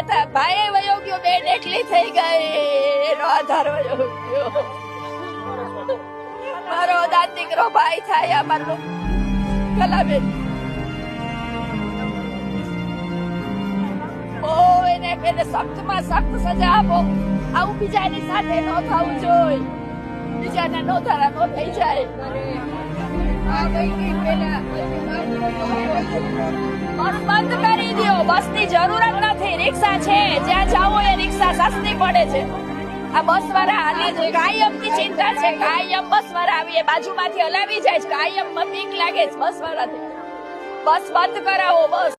હતા, ભાઈ વયો ગયો, બેન એકલી થઈ ગઈ, એનો આધાર વયો ગયો. મારો દાદ દીકરો ભાઈ થાય અમારો કલાબેન. એને સખ્તમાં સખ્ત સજા આપો. આવું બીજાની સાથે ન થવું જોઈએ, બીજાના નો ધારા નો થઈ જાય. બસ બંધ કરી દો, બસની જરૂરત નથી. રિક્ષા છે, જ્યાં જાઓ એ રિક્ષા સસ્તી પડે છે. આ બસ વાળા હાલી કાયમ ની ચિંતા છે, કાયમ બસ વાળા આવી બાજુમાંથી હલાવી જાય છે, કાયમ બીક લાગે છે બસ વાળાથી. બસ બંધ કરાવો બસ.